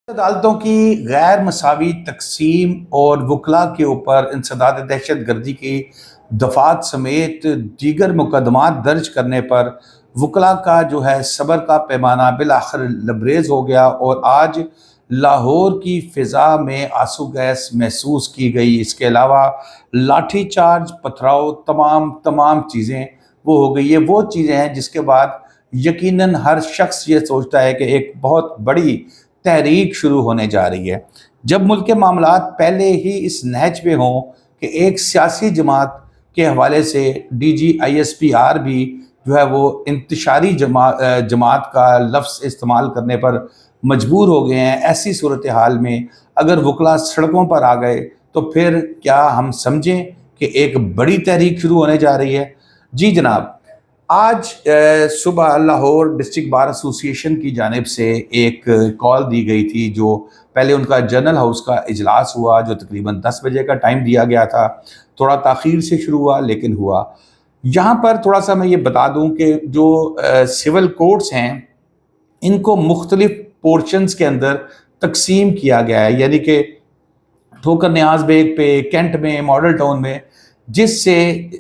अदालतों की गैर मसावी तकसीम और वकला के ऊपर इंसदाद दहशत गर्दी की दफात समेत दीगर मुकदमात दर्ज करने पर वकला का जो है सब्र का पैमाना बिलाखिर लबरेज हो गया और आज लाहौर की फ़िज़ा में आंसू गैस महसूस की गई। इसके अलावा लाठी चार्ज, पथराव, तमाम चीज़ें वो हो गई। ये वो चीज़ें हैं जिसके बाद यकीनन हर शख्स ये सोचता है कि एक बहुत बड़ी तहरीक शुरू होने जा रही है। जब मुल्क के मामलात पहले ही इस नहज पे हों कि एक सियासी जमात के हवाले से DGISPR भी जो है वो इंतशारी जमात का लफ्ज़ इस्तेमाल करने पर मजबूर हो गए हैं, ऐसी सूरत हाल में अगर वकला सड़कों पर आ गए तो फिर क्या हम समझें कि एक बड़ी तहरीक शुरू होने जा रही है? जी जनाब, आज सुबह लाहौर डिस्ट्रिक्ट बार एसोसिएशन की जानिब से एक कॉल दी गई थी। जो पहले उनका जनरल हाउस का इजलास हुआ जो तकरीबन 10 बजे का टाइम दिया गया था, थोड़ा ताख़ीर से शुरू हुआ लेकिन हुआ। यहाँ पर थोड़ा सा मैं ये बता दूँ कि जो सिविल कोर्ट्स हैं इनको मुख्तलिफ पोर्शंस के अंदर तकसीम किया गया है, यानी कि ठोकर न्याज बेग पे, कैंट में, मॉडल टाउन में, जिससे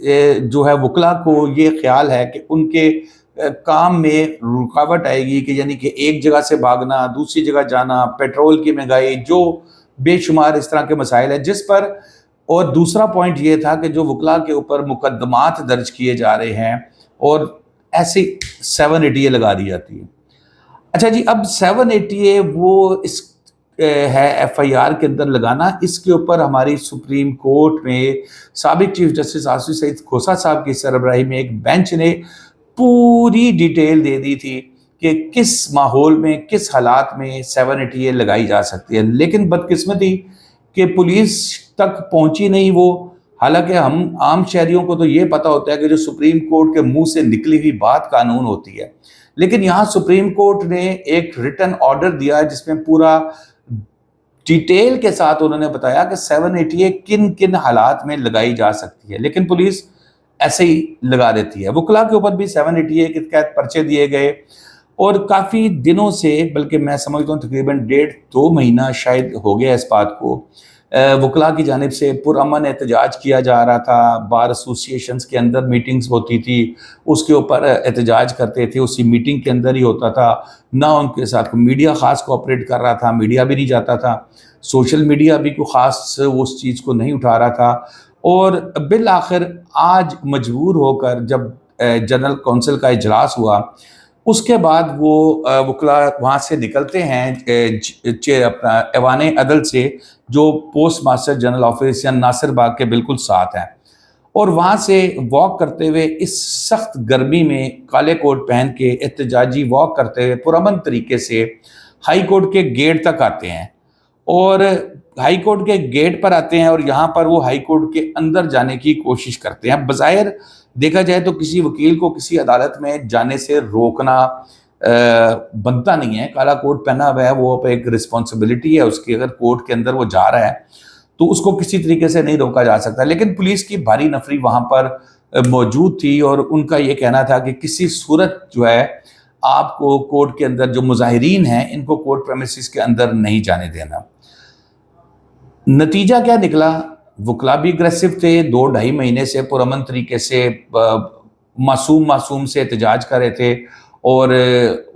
जो है वकला को ये ख्याल है कि उनके काम में रुकावट आएगी कि यानी कि एक जगह से भागना, दूसरी जगह जाना, पेट्रोल की महंगाई, जो बेशुमार इस तरह के मसाइल हैं जिस पर। और दूसरा पॉइंट ये था कि जो वकला के ऊपर मुकदमात दर्ज किए जा रहे हैं और ऐसे 780 लगा दी जाती है। अच्छा जी, अब 780 वो इस है FIR के अंदर लगाना, इसके ऊपर हमारी सुप्रीम कोर्ट में साबिक चीफ जस्टिस आसिफ सईद खोसा साहब की सरबराही में एक बेंच ने पूरी डिटेल दे दी थी कि किस माहौल में, किस हालात में 780 लगाई जा सकती है। लेकिन बदकिस्मती कि पुलिस तक पहुंची नहीं वो। हालांकि हम आम शहरियों को तो ये पता होता है कि जो सुप्रीम कोर्ट के मुंह से निकली हुई बात कानून होती है, लेकिन यहाँ सुप्रीम कोर्ट ने एक रिटन ऑर्डर दिया जिसमें पूरा डिटेल के साथ उन्होंने बताया कि 780 किन किन हालात में लगाई जा सकती है, लेकिन पुलिस ऐसे ही लगा देती है। वकला के ऊपर भी 780 के तहत पर्चे दिए गए और काफ़ी दिनों से, बल्कि मैं समझता हूँ तकरीबन 1.5-2 महीना शायद हो गया इस बात को, वकला की जानिब से पुरअमन एहतजाज किया जा रहा था। बार एसोसिएशंस के अंदर मीटिंग्स होती थी, उसके ऊपर एहतजाज करते थे, उसी मीटिंग के अंदर ही होता था। ना उनके साथ मीडिया ख़ास कोऑपरेट कर रहा था, मीडिया भी नहीं जाता था, सोशल मीडिया भी कोई ख़ास उस चीज़ को नहीं उठा रहा था। और बिल आखिर आज मजबूर होकर जब जनरल कौंसिल का इजलास हुआ, उसके बाद वो वकला वहाँ से निकलते हैं अपना ऐवान अदल से, जो पोस्ट मास्टर जनरल ऑफिस या नासिर बाग के बिल्कुल साथ हैं, और वहाँ से वॉक करते हुए इस सख्त गर्मी में काले कोट पहन के एहतजाजी वॉक करते हुए पुरअमन तरीके से हाई कोर्ट के गेट तक आते हैं। और हाई कोर्ट के गेट पर आते हैं और यहाँ पर वो हाई कोर्ट के अंदर जाने की कोशिश करते हैं। बज़ाहिर देखा जाए तो किसी वकील को किसी अदालत में जाने से रोकना बनता नहीं है। काला कोट पहना हुआ है, वो पे एक रिस्पॉन्सिबिलिटी है उसकी, अगर कोर्ट के अंदर वो जा रहा है तो उसको किसी तरीके से नहीं रोका जा सकता। लेकिन पुलिस की भारी नफरी वहाँ पर मौजूद थी और उनका ये कहना था कि किसी सूरत जो है आपको कोर्ट के अंदर, जो मुजाहिरीन हैं इनको कोर्ट प्रेमिसेस के अंदर नहीं जाने देना। नतीजा क्या निकला? वकला भी अग्रेसिव थे, 2-2.5 महीने से पुरअमन तरीके से मासूम से एहतजाज कर रहे थे। और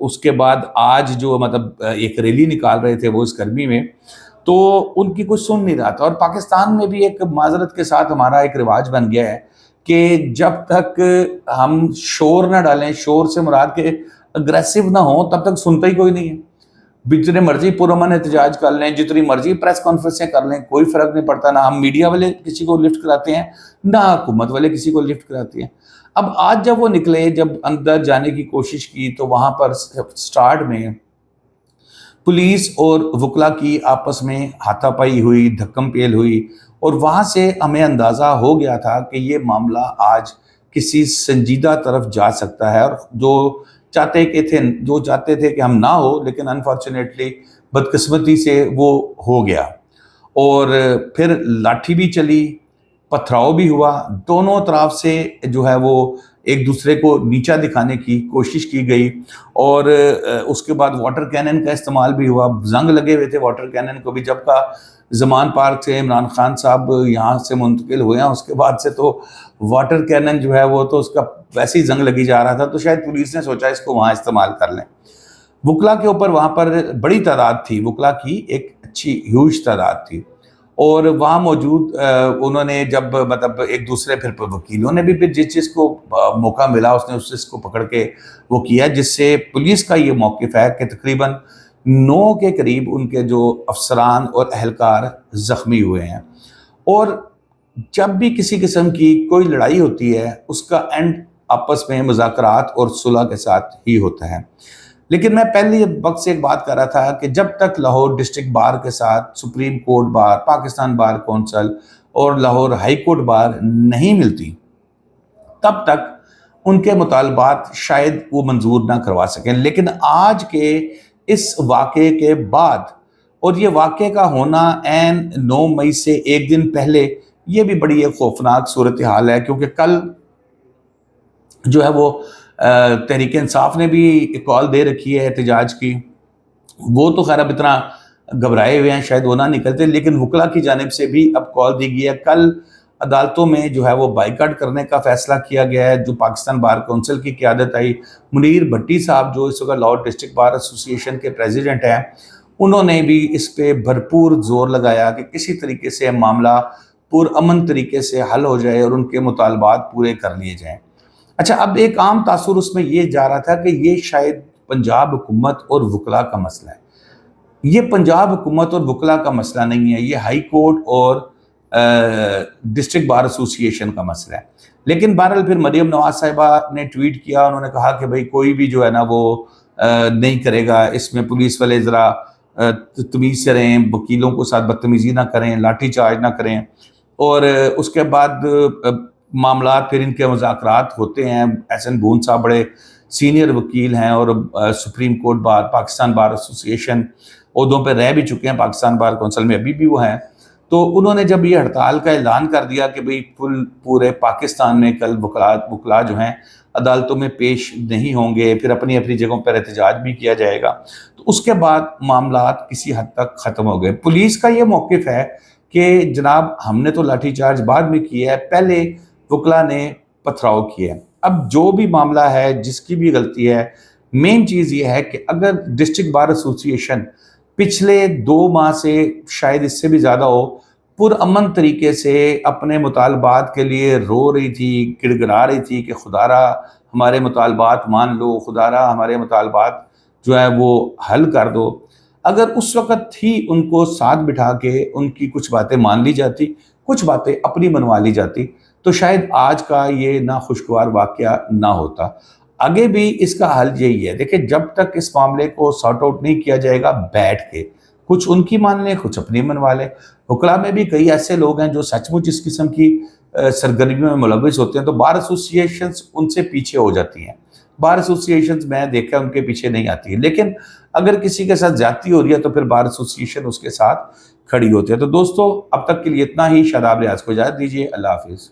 उसके बाद आज जो मतलब एक रैली निकाल रहे थे वो इस गर्मी में, तो उनकी कुछ सुन नहीं रहा था। और पाकिस्तान में भी एक माजरत के साथ हमारा एक रिवाज बन गया है कि जब तक हम शोर ना डालें, शोर से मुराद के अग्रेसिव ना हो, तब तक सुनता ही कोई नहीं है। जितने मर्जी पुरअमन एहतजाज कर लें, जितनी मर्जी प्रेस कॉन्फ्रेंसें कर लें, कोई फ़र्क नहीं पड़ता। ना हम मीडिया वाले किसी को लिफ्ट कराते हैं, ना हुकूमत वाले किसी को लिफ्ट कराते हैं। अब आज जब वो निकले, जब अंदर जाने की कोशिश की, तो वहाँ पर स्टार्ट में पुलिस और वकला की आपस में हाथापाई हुई, धक्कम पेल हुई, और वहाँ से हमें अंदाज़ा हो गया था कि ये मामला आज किसी संजीदा तरफ जा सकता है। और जो चाहते थे कि हम ना हो, लेकिन अनफॉर्चुनेटली बदकिस्मती से वो हो गया। और फिर लाठी भी चली, पथराव भी हुआ, दोनों तरफ से जो है वो ایک دوسرے کو نیچا دکھانے کی کوشش کی گئی، اور اس کے بعد واٹر کینن کا استعمال بھی ہوا، زنگ لگے ہوئے تھے واٹر کینن کو بھی۔ جب کا زمان پارک سے عمران خان صاحب یہاں سے منتقل ہوئے ہیں، اس کے بعد سے تو واٹر کینن جو ہے وہ تو اس کا ویسے ہی زنگ لگی جا رہا تھا، تو شاید پولیس نے سوچا اس کو وہاں استعمال کر لیں۔ وکلا کے اوپر وہاں پر بڑی تعداد تھی، وکلا کی ایک اچھی ہیوج تعداد تھی، اور وہاں موجود انہوں نے جب مطلب ایک دوسرے پھر وکیلوں نے بھی پھر جس چیز کو موقع ملا اس نے اس چیز کو پکڑ کے وہ کیا، جس سے پولیس کا یہ موقف ہے کہ تقریباً 9 کے قریب ان کے جو افسران اور اہلکار زخمی ہوئے ہیں۔ اور جب بھی کسی قسم کی کوئی لڑائی ہوتی ہے اس کا اینڈ آپس میں مذاکرات اور صلح کے ساتھ ہی ہوتا ہے۔ لیکن میں پہلے وقت سے ایک بات کر رہا تھا کہ جب تک لاہور ڈسٹرکٹ بار کے ساتھ supreme court bar, Pakistan bar council اور لاہور ہائی کورٹ بار نہیں ملتی، تب تک ان کے مطالبات شاید وہ منظور نہ کروا سکیں۔ لیکن آج کے اس واقعے کے بعد، اور یہ واقعے کا ہونا عین 9 مئی سے ایک دن پہلے، یہ بھی بڑی ایک خوفناک صورتحال ہے، کیونکہ کل جو ہے وہ تحریک انصاف نے بھی ایک کال دے رکھی ہے احتجاج کی۔ وہ تو خیر اب اتنا گھبرائے ہوئے ہیں شاید وہ نہ نکلتے، لیکن وکلا کی جانب سے بھی اب کال دی گئی ہے۔ کل عدالتوں میں جو ہے وہ بائیکاٹ کرنے کا فیصلہ کیا گیا ہے، جو پاکستان بار کونسل کی قیادت آئی۔ منیر بھٹی صاحب جو اس وقت لاہور ڈسٹرکٹ بار ایسوسی ایشن کے پریزیڈنٹ ہیں، انہوں نے بھی اس پہ بھرپور زور لگایا کہ کسی طریقے سے معاملہ پرامن طریقے سے حل ہو جائے اور ان کے مطالبات پورے کر لیے جائیں۔ اچھا، اب ایک عام تاثر اس میں یہ جا رہا تھا کہ یہ شاید پنجاب حکومت اور وکلا کا مسئلہ ہے۔ یہ پنجاب حکومت اور وکلا کا مسئلہ نہیں ہے، یہ ہائی کورٹ اور ڈسٹرکٹ بار ایسوسی ایشن کا مسئلہ ہے۔ لیکن بہرحال پھر مریم نواز صاحبہ نے ٹویٹ کیا، انہوں نے کہا کہ بھئی کوئی بھی جو ہے نا وہ نہیں کرے گا، اس میں پولیس والے ذرا تمیز سے رہیں، وکیلوں کو ساتھ بدتمیزی نہ کریں، لاٹھی چارج نہ کریں۔ اور اس کے بعد معاملات پھر ان کے مذاکرات ہوتے ہیں۔ احسن بون صاحب بڑے سینئر وکیل ہیں اور سپریم کورٹ بار، پاکستان بار ایسوسی ایشن عہدوں پہ رہ بھی چکے ہیں، پاکستان بار کونسل میں ابھی بھی وہ ہیں۔ تو انہوں نے جب یہ ہڑتال کا اعلان کر دیا کہ بھئی پورے پاکستان میں کل وکلا جو ہیں عدالتوں میں پیش نہیں ہوں گے، پھر اپنی اپنی جگہوں پر احتجاج بھی کیا جائے گا، تو اس کے بعد معاملات کسی حد تک ختم ہو گئے۔ پولیس کا یہ موقف ہے کہ جناب ہم نے تو لاٹھی چارج بعد میں کیا ہے، پہلے وکلا نے پتھراؤ کیا ہے۔ اب جو بھی معاملہ ہے، جس کی بھی غلطی ہے، مین چیز یہ ہے کہ اگر ڈسٹرکٹ بار ایسوسی ایشن پچھلے 2 ماہ سے شاید اس سے بھی زیادہ ہو پرامن طریقے سے اپنے مطالبات کے لیے رو رہی تھی، گڑ گڑا رہی تھی کہ خدا را ہمارے مطالبات مان لو، خدا را ہمارے مطالبات جو ہے وہ حل کر دو، اگر اس وقت ہی ان کو ساتھ بٹھا کے ان کی کچھ باتیں مان لی جاتی، کچھ باتیں اپنی منوا لی جاتی، تو شاید آج کا یہ ناخوشگوار واقعہ نہ ہوتا۔ آگے بھی اس کا حل یہی ہے، دیکھیں جب تک اس معاملے کو سارٹ آؤٹ نہیں کیا جائے گا بیٹھ کے، کچھ ان کی مان لیں، کچھ اپنی منوا لیں۔ وکلا میں بھی کئی ایسے لوگ ہیں جو سچ مچ اس قسم کی سرگرمیوں میں ملوث ہوتے ہیں، تو بار ایسوسی ایشنز ان سے پیچھے ہو جاتی ہیں۔ بار ایسوسی ایشنز میں دیکھا ان کے پیچھے نہیں آتی ہے، لیکن اگر کسی کے ساتھ زیادتی ہو رہی ہے تو پھر بار ایسوسی ایشن اس کے ساتھ کھڑی ہوتی ہے۔ تو دوستو اب تک کے لیے اتنا ہی، شاداب ریاض کو اجازت دیجیے، اللہ حافظ۔